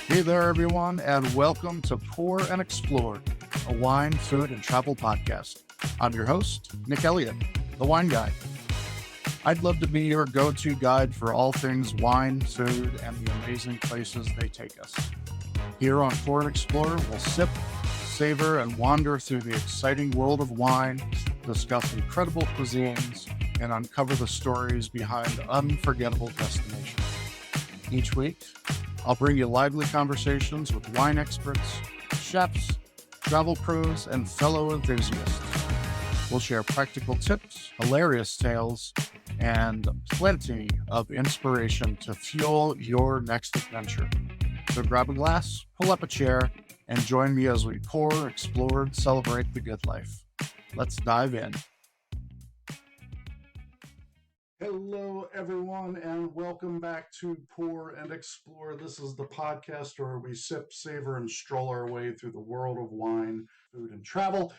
Hey there, everyone, and welcome to Pour and Explore, a wine, food, and travel podcast. I'm your host, Nick Elliott, the wine guy. I'd love to be your go-to guide for all things wine, food, and the amazing places they take us. Here on Pour and Explore, we'll sip, savor, and wander through the exciting world of wine, discuss incredible cuisines, and uncover the stories behind unforgettable destinations. Each week, I'll bring you lively conversations with wine experts, chefs, travel pros, and fellow enthusiasts. We'll share practical tips, hilarious tales, and plenty of inspiration to fuel your next adventure. So grab a glass, pull up a chair, and join me as we pour, explore, and celebrate the good life. Let's dive in. Hello, everyone, and welcome back to Pour and Explore. This is the podcast where we sip, savor, and stroll our way through the world of wine, food, and travel.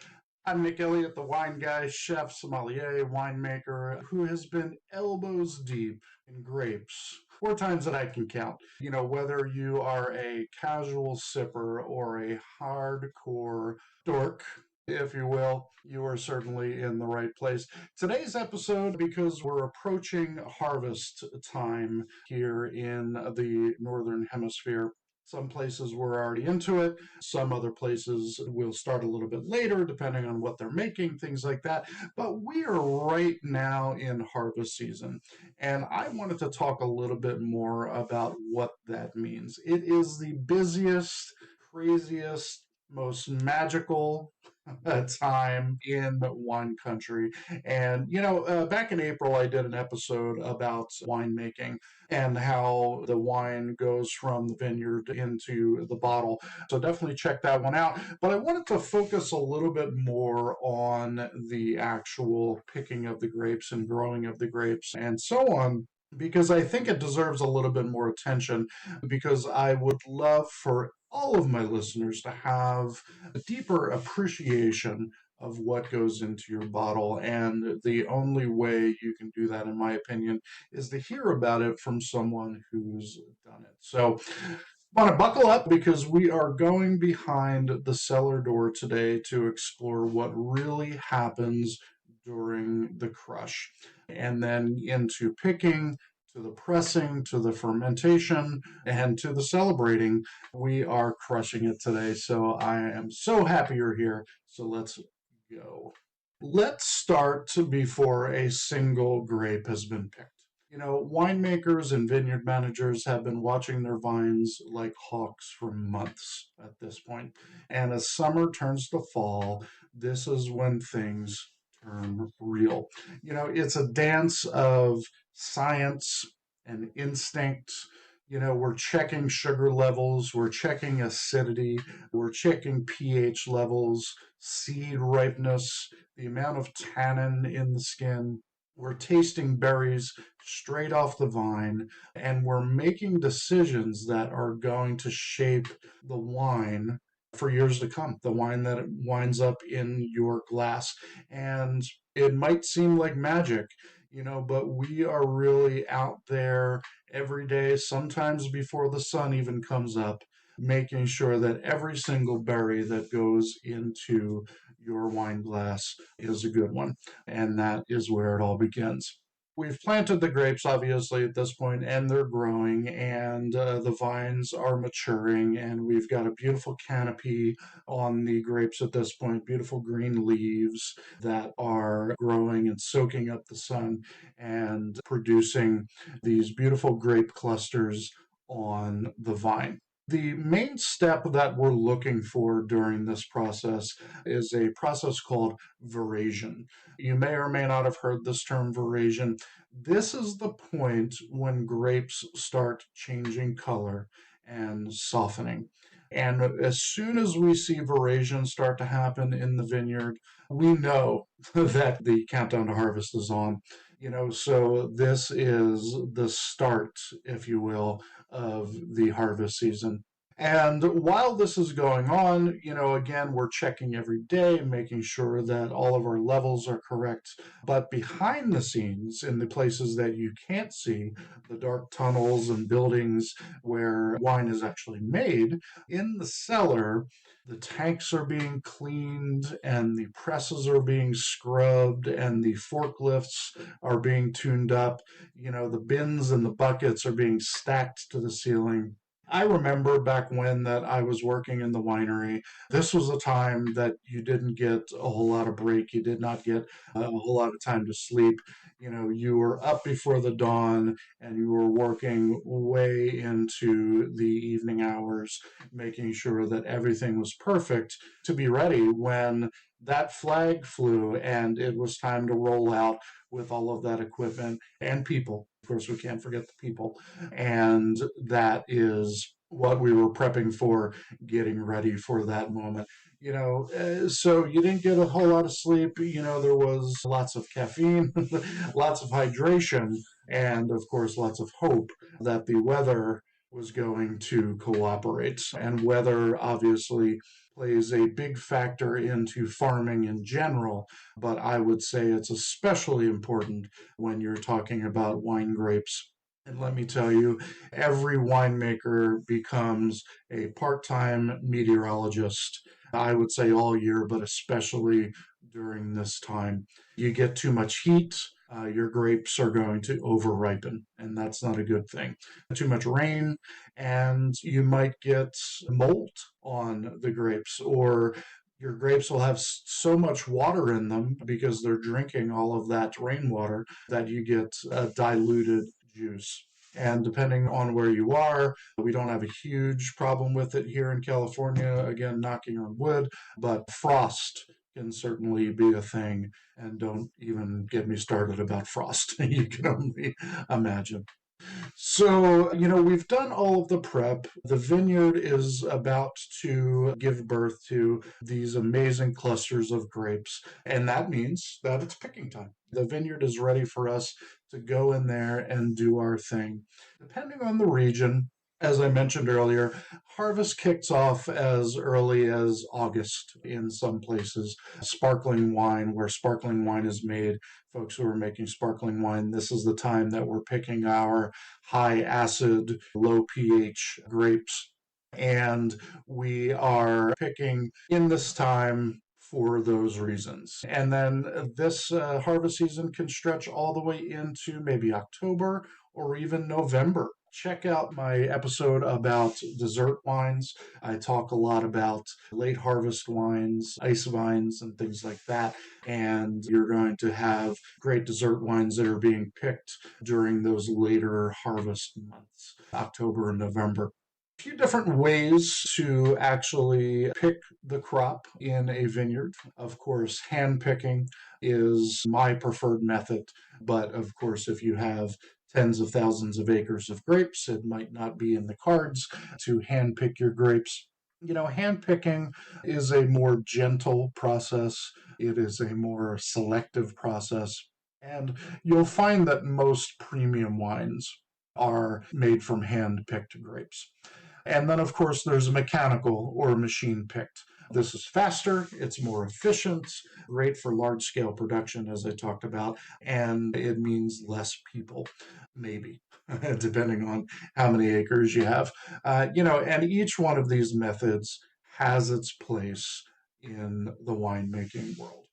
I'm Nick Elliott, the wine guy, chef, sommelier, winemaker, who has been elbows deep in grapes 4 times that I can count. You know, whether you are a casual sipper or a hardcore dork, if you will, you are certainly in the right place. Today's episode, because we're approaching harvest time here in the Northern Hemisphere. Some places we're already into it. Some other places will start a little bit later, depending on what they're making, things like that. But we are right now in harvest season. And I wanted to talk a little bit more about what that means. It is the busiest, craziest, most magical time in wine country. And, back in April, I did an episode about winemaking and how the wine goes from the vineyard into the bottle. So definitely check that one out. But I wanted to focus a little bit more on the actual picking of the grapes and growing of the grapes and so on, because I think it deserves a little bit more attention, because I would love for all of my listeners to have a deeper appreciation of what goes into your bottle. And the only way you can do that, in my opinion, is to hear about it from someone who's done it. So want to buckle up, because we are going behind the cellar door today to explore what really happens during the crush, and then into picking, to the pressing, to the fermentation, and to the celebrating. We are crushing it today. So I am so happy you're here. So let's go. Let's start before a single grape has been picked. Winemakers and vineyard managers have been watching their vines like hawks for months at this point. And as summer turns to fall, this is when things turn real. It's a dance of science and instinct. We're checking sugar levels, we're checking acidity, we're checking pH levels, seed ripeness, the amount of tannin in the skin. We're tasting berries straight off the vine, and we're making decisions that are going to shape the wine for years to come, the wine that winds up in your glass. And it might seem like magic, but we are really out there every day, sometimes before the sun even comes up, making sure that every single berry that goes into your wine glass is a good one. And that is where it all begins. We've planted the grapes, obviously, at this point, and they're growing, and the vines are maturing, and we've got a beautiful canopy on the grapes at this point, beautiful green leaves that are growing and soaking up the sun and producing these beautiful grape clusters on the vine. The main step that we're looking for during this process is a process called veraison. You may or may not have heard this term, veraison. This is the point when grapes start changing color and softening. And as soon as we see veraison start to happen in the vineyard, we know that the countdown to harvest is on. So this is the start, if you will, of the harvest season. And while this is going on, again, we're checking every day, making sure that all of our levels are correct. But behind the scenes, in the places that you can't see, the dark tunnels and buildings where wine is actually made, in the cellar, the tanks are being cleaned and the presses are being scrubbed and the forklifts are being tuned up. The bins and the buckets are being stacked to the ceiling. I remember back when that I was working in the winery, this was a time that you didn't get a whole lot of break. You did not get a whole lot of time to sleep. You were up before the dawn and you were working way into the evening hours, making sure that everything was perfect to be ready when that flag flew and it was time to roll out with all of that equipment and people. Of course, we can't forget the people. And that is what we were prepping for, getting ready for that moment. So you didn't get a whole lot of sleep. There was lots of caffeine, lots of hydration, and of course, lots of hope that the weather was going to cooperate. And weather obviously plays a big factor into farming in general, but I would say it's especially important when you're talking about wine grapes. And let me tell you, every winemaker becomes a part time meteorologist, I would say all year, but especially during this time. You get too much heat, your grapes are going to over ripen, and that's not a good thing. Too much rain, and you might get mold on the grapes, or your grapes will have so much water in them because they're drinking all of that rainwater that you get a diluted juice. And depending on where you are, we don't have a huge problem with it here in California, again, knocking on wood, but frost can certainly be a thing. And don't even get me started about frost. You can only imagine. So, we've done all of the prep. The vineyard is about to give birth to these amazing clusters of grapes, and that means that it's picking time. The vineyard is ready for us to go in there and do our thing. Depending on the region, as I mentioned earlier, harvest kicks off as early as August in some places. Sparkling wine, where sparkling wine is made, folks who are making sparkling wine, this is the time that we're picking our high acid, low pH grapes. And we are picking in this time for those reasons. And then this harvest season can stretch all the way into maybe October or even November. Check out my episode about dessert wines. I talk a lot about late harvest wines, ice vines, and things like that. And you're going to have great dessert wines that are being picked during those later harvest months, October and November. A few different ways to actually pick the crop in a vineyard. Of course, hand picking is my preferred method, but of course, if you have tens of thousands of acres of grapes, it might not be in the cards to hand pick your grapes. Hand picking is a more gentle process. It is a more selective process. And you'll find that most premium wines are made from hand picked grapes. And then, of course, there's mechanical or machine picked. This is faster, it's more efficient, great for large scale production, as I talked about, and it means less people, maybe, depending on how many acres you have. And each one of these methods has its place in the winemaking world.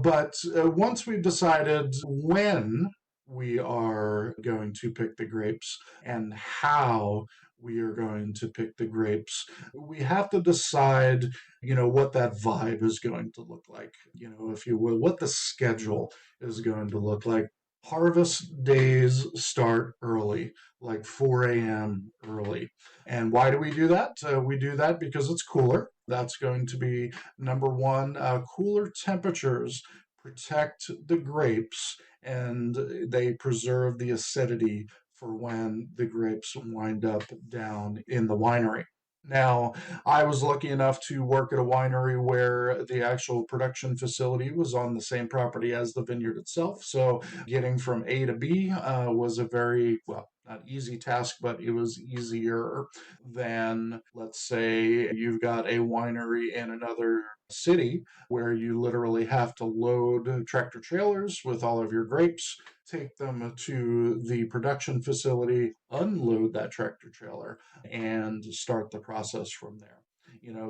But once we've decided when we are going to pick the grapes and how we are going to pick the grapes, we have to decide, what that vibe is going to look like, if you will, what the schedule is going to look like. Harvest days start early, like 4 a.m. early. And why do we do that? We do that because it's cooler. That's going to be number one. Cooler temperatures protect the grapes and they preserve the acidity for when the grapes wind up down in the winery. Now, I was lucky enough to work at a winery where the actual production facility was on the same property as the vineyard itself. So getting from A to B was a very, well, not easy task, but it was easier than, let's say, you've got a winery in another city where you literally have to load tractor trailers with all of your grapes, take them to the production facility, unload that tractor trailer, and start the process from there.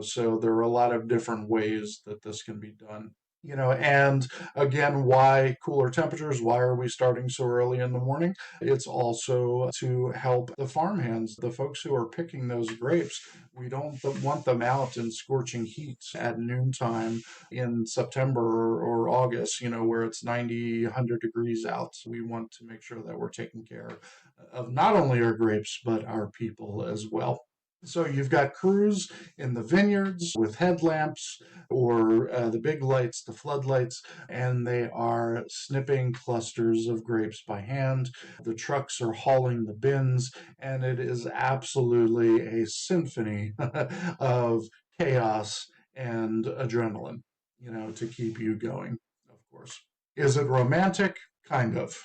So there are a lot of different ways that this can be done. And again, why cooler temperatures? Why are we starting so early in the morning? It's also to help the farmhands, the folks who are picking those grapes. We don't want them out in scorching heat at noontime in September or August, where it's 90, 100 degrees out. We want to make sure that we're taking care of not only our grapes, but our people as well. So you've got crews in the vineyards with headlamps or the big lights, the floodlights, and they are snipping clusters of grapes by hand. The trucks are hauling the bins, and it is absolutely a symphony of chaos and adrenaline, to keep you going, of course. Is it romantic? Kind of.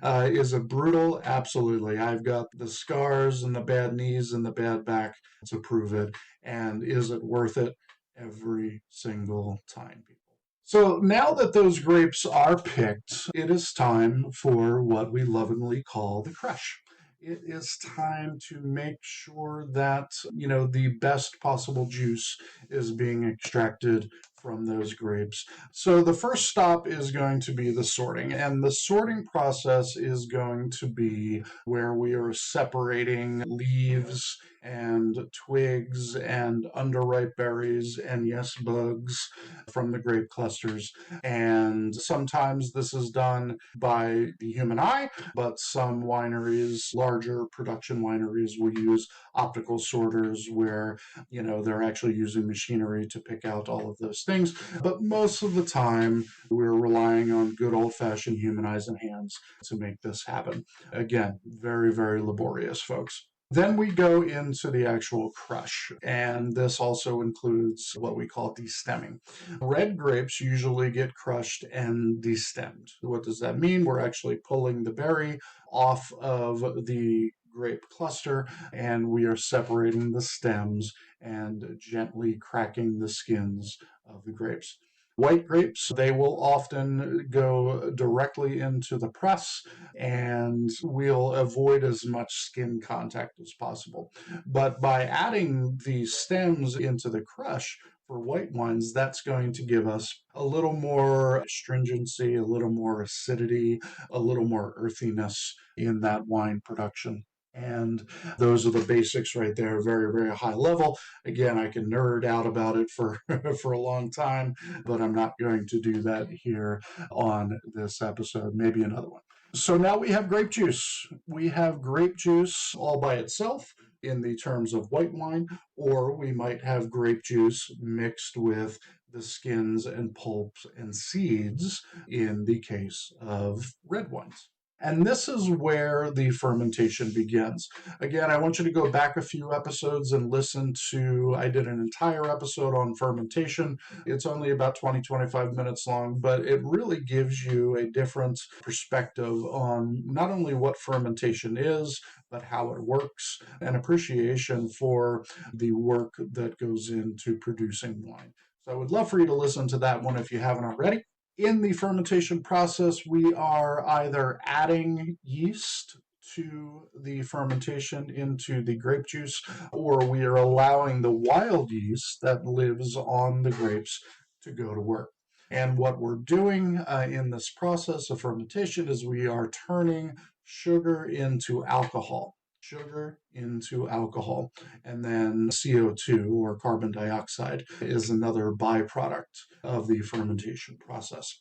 Is it brutal? Absolutely. I've got the scars and the bad knees and the bad back to prove it. And is it worth it? Every single time, people. So now that those grapes are picked, it is time for what we lovingly call the crush. It is time to make sure that, the best possible juice is being extracted from those grapes. So the first stop is going to be the sorting, and the sorting process is going to be where we are separating leaves and twigs and underripe berries and, yes, bugs from the grape clusters. And sometimes this is done by the human eye, but some wineries, larger production wineries, will use optical sorters where, they're actually using machinery to pick out all of those things. But most of the time, we're relying on good old-fashioned human eyes and hands to make this happen. Again, very, very laborious, folks. Then we go into the actual crush, and this also includes what we call destemming. Red grapes usually get crushed and destemmed. What does that mean? We're actually pulling the berry off of the grape cluster, and we are separating the stems and gently cracking the skins of the grapes. White grapes, they will often go directly into the press, and we'll avoid as much skin contact as possible. But by adding the stems into the crush for white wines, that's going to give us a little more astringency, a little more acidity, a little more earthiness in that wine production. And those are the basics right there, very, very high level. Again, I can nerd out about it for, for a long time, but I'm not going to do that here on this episode, maybe another one. So now we have grape juice. We have grape juice all by itself in the terms of white wine, or we might have grape juice mixed with the skins and pulps and seeds in the case of red wines. And this is where the fermentation begins. Again, I want you to go back a few episodes and listen to, I did an entire episode on fermentation. It's only about 20, 25 minutes long, but it really gives you a different perspective on not only what fermentation is, but how it works, and appreciation for the work that goes into producing wine. So I would love for you to listen to that one if you haven't already. In the fermentation process, we are either adding yeast to the fermentation into the grape juice, or we are allowing the wild yeast that lives on the grapes to go to work. And what we're doing in this process of fermentation is we are turning sugar into alcohol. Sugar into alcohol. And then CO2, or carbon dioxide, is another byproduct of the fermentation process.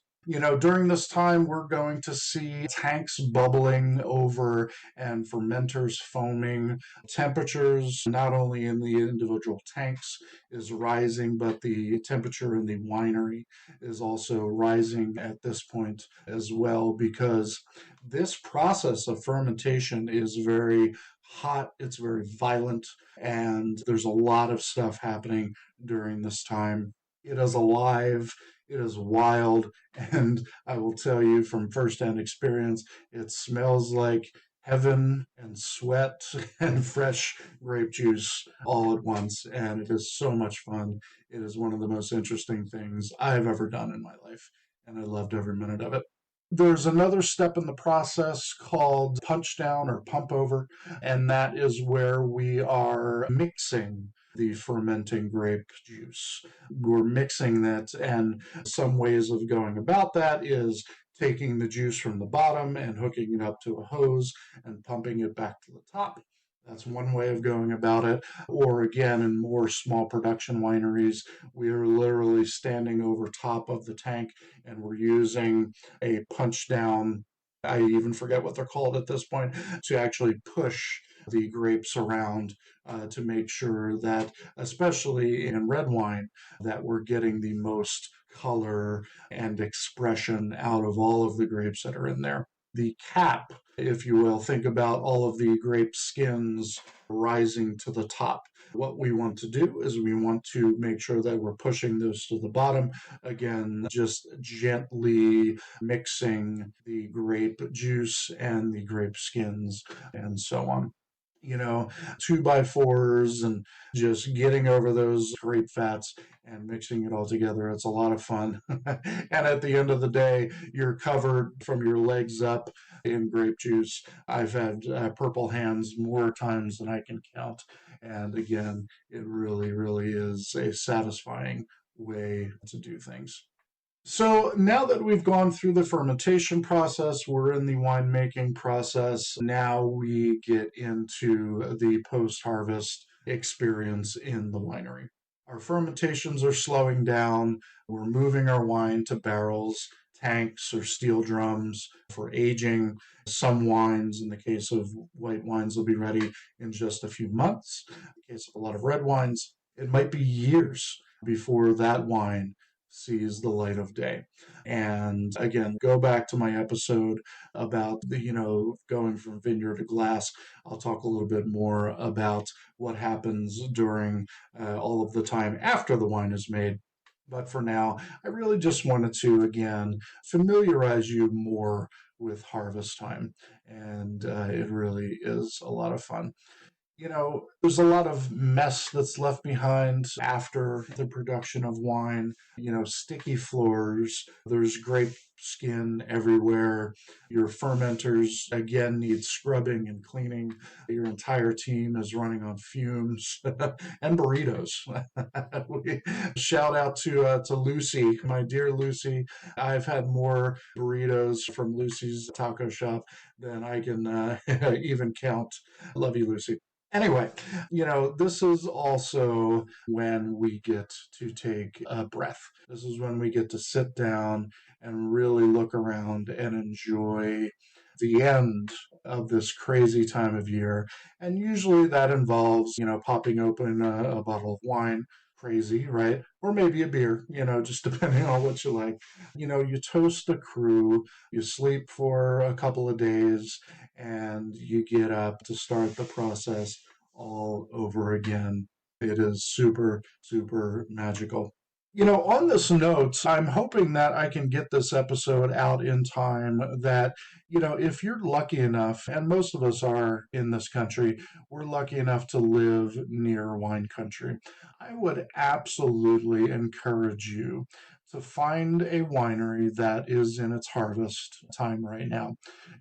During this time, we're going to see tanks bubbling over and fermenters foaming. Temperatures, not only in the individual tanks, is rising, but the temperature in the winery is also rising at this point as well, because this process of fermentation is very hot, it's very violent, and there's a lot of stuff happening during this time. It is alive, it is wild, and I will tell you from firsthand experience, it smells like heaven and sweat and fresh grape juice all at once, and it is so much fun. It is one of the most interesting things I've ever done in my life, and I loved every minute of it. There's another step in the process called punch down or pump over, and that is where we are mixing the fermenting grape juice. We're mixing that, and some ways of going about that is taking the juice from the bottom and hooking it up to a hose and pumping it back to the top. That's one way of going about it. Or again, in more small production wineries, we are literally standing over top of the tank and we're using a punch down. I even forget what they're called at this point, to actually push the grapes around to make sure that, especially in red wine, that we're getting the most color and expression out of all of the grapes that are in there. The cap, if you will, think about all of the grape skins rising to the top. What we want to do is we want to make sure that we're pushing those to the bottom. Again, just gently mixing the grape juice and the grape skins and so on. You know, 2x4s and just getting over those grape fats and mixing it all together. It's a lot of fun. And at the end of the day, you're covered from your legs up in grape juice. I've had purple hands more times than I can count. And again, it really, really is a satisfying way to do things. So now that we've gone through the fermentation process, we're in the winemaking process. Now we get into the post-harvest experience in the winery. Our fermentations are slowing down. We're moving our wine to barrels, tanks, or steel drums for aging. Some wines, in the case of white wines, will be ready in just a few months. In the case of a lot of red wines, it might be years before that wine sees the light of day. And again, go back to my episode about the, going from vineyard to glass. I'll talk a little bit more about what happens during all of the time after the wine is made. But for now, I really just wanted to, again, familiarize you more with harvest time. And it really is a lot of fun. There's a lot of mess that's left behind after the production of wine, sticky floors, there's grape skin everywhere. Your fermenters, again, need scrubbing and cleaning. Your entire team is running on fumes and burritos. Shout out to Lucy, my dear Lucy. I've had more burritos from Lucy's taco shop than I can even count. Love you, Lucy. Anyway, this is also when we get to take a breath. This is when we get to sit down and really look around and enjoy the end of this crazy time of year. And usually that involves, popping open a bottle of wine. Crazy, right? Or maybe a beer, just depending on what you like. You toast the crew, you sleep for a couple of days, and you get up to start the process all over again. It is super, super magical. On this note, I'm hoping that I can get this episode out in time that, if you're lucky enough, and most of us are in this country, we're lucky enough to live near wine country. I would absolutely encourage you to find a winery that is in its harvest time right now.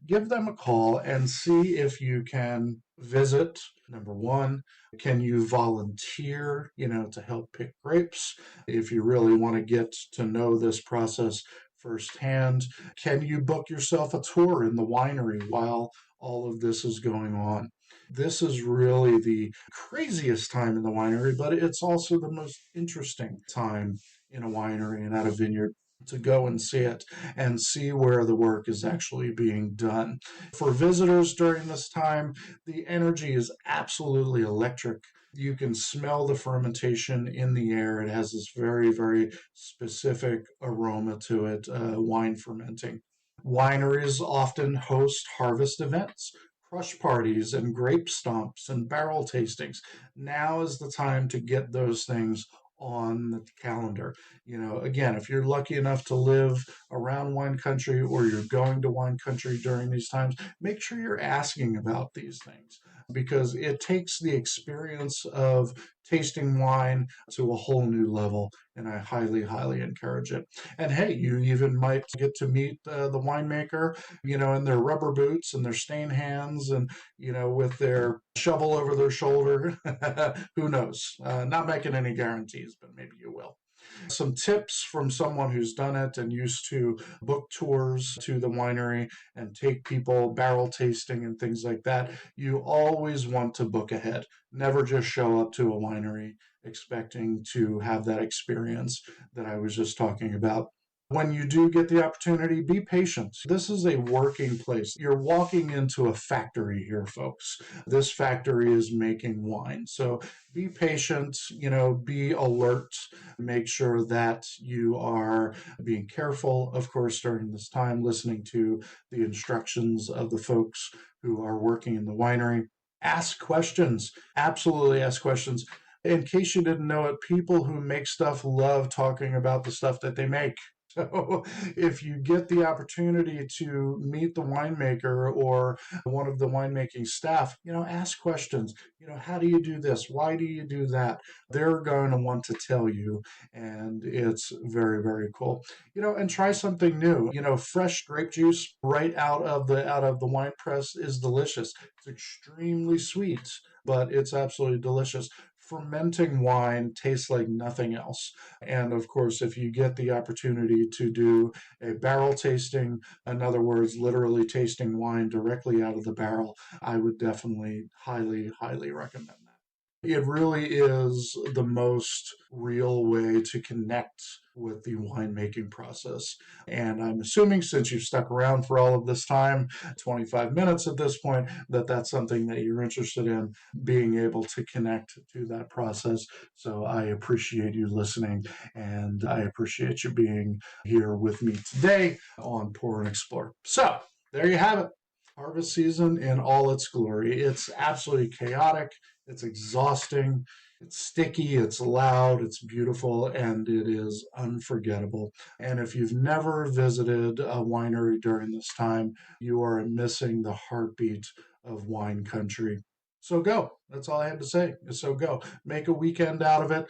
Give them a call and see if you can visit. Number one, can you volunteer, to help pick grapes? If you really want to get to know this process firsthand, can you book yourself a tour in the winery while all of this is going on? This is really the craziest time in the winery, but it's also the most interesting time in a winery and at a vineyard to go and see it and see where the work is actually being done. For visitors during this time, the energy is absolutely electric. You can smell the fermentation in the air. It has this very, very specific aroma to it, wine fermenting. Wineries often host harvest events, crush parties and grape stomps and barrel tastings. Now is the time to get those things on the calendar. Again, if you're lucky enough to live around wine country or you're going to wine country during these times, make sure you're asking about these things because it takes the experience of tasting wine to a whole new level. And I highly, highly encourage it. And hey, you even might get to meet the winemaker, in their rubber boots and their stained hands and, with their shovel over their shoulder. Who knows? Not making any guarantees, but maybe you will. Some tips from someone who's done it and used to book tours to the winery and take people barrel tasting and things like that. You always want to book ahead. Never just show up to a winery expecting to have that experience that I was just talking about. When you do get the opportunity, be patient. This is a working place. You're walking into a factory here, folks. This factory is making wine. So be patient, be alert. Make sure that you are being careful, of course, during this time, listening to the instructions of the folks who are working in the winery. Ask questions. Absolutely ask questions. In case you didn't know it, people who make stuff love talking about the stuff that they make. So if you get the opportunity to meet the winemaker or one of the winemaking staff, ask questions. How do you do this? Why do you do that? They're going to want to tell you, and it's very, very cool. And try something new. Fresh grape juice right out of the wine press is delicious. It's extremely sweet, but it's absolutely delicious. Fermenting wine tastes like nothing else. And of course, if you get the opportunity to do a barrel tasting, in other words, literally tasting wine directly out of the barrel, I would definitely highly, highly recommend that. It really is the most real way to connect with the winemaking process. And I'm assuming since you've stuck around for all of this time, 25 minutes at this point, that that's something that you're interested in, being able to connect to that process. So I appreciate you listening and I appreciate you being here with me today on Pour and Explore. So there you have it. Harvest season in all its glory. It's absolutely chaotic. It's exhausting. It's sticky. It's loud. It's beautiful. And it is unforgettable. And if you've never visited a winery during this time, you are missing the heartbeat of wine country. So go. That's all I have to say. So go. Make a weekend out of it.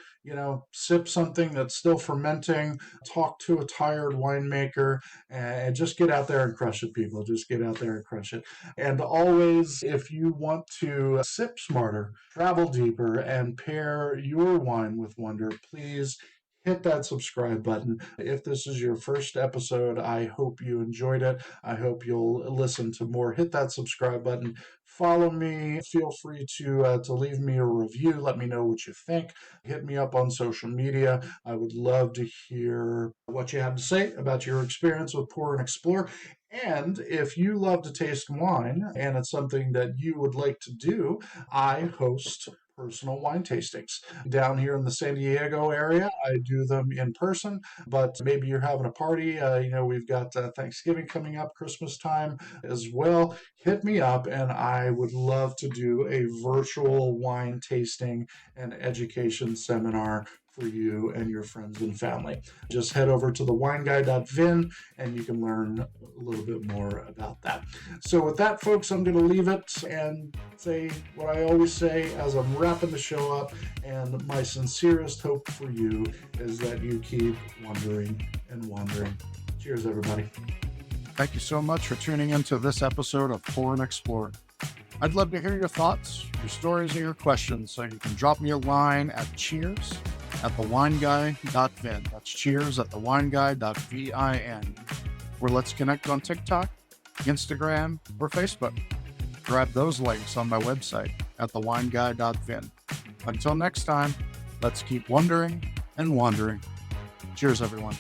Sip something that's still fermenting. Talk to a tired winemaker and just get out there and crush it, people. Just get out there and crush it. And always, if you want to sip smarter, travel deeper, and pair your wine with wonder, please hit that subscribe button. If this is your first episode, I hope you enjoyed it. I hope you'll listen to more. Hit that subscribe button. Follow me. Feel free to leave me a review. Let me know what you think. Hit me up on social media. I would love to hear what you have to say about your experience with Pour and Explore. And if you love to taste wine and it's something that you would like to do, I host personal wine tastings down here in the San Diego area. I do them in person, but maybe you're having a party. We've got Thanksgiving coming up, Christmas time as well. Hit me up and I would love to do a virtual wine tasting and education seminar for you and your friends and family. Just head over to thewineguy.vin and you can learn a little bit more about that. So with that, folks, I'm going to leave it and say what I always say as I'm wrapping the show up. And my sincerest hope for you is that you keep wondering and wandering. Cheers, everybody. Thank you so much for tuning into this episode of Pour and Explore. I'd love to hear your thoughts, your stories, and your questions, so you can drop me a line at cheers@thewineguy.vin. That's cheers@thewineguy.vin. Or let's connect on TikTok, Instagram, or Facebook. Grab those links on my website at thewineguy.vin. Until next time, let's keep wondering and wandering. Cheers, everyone.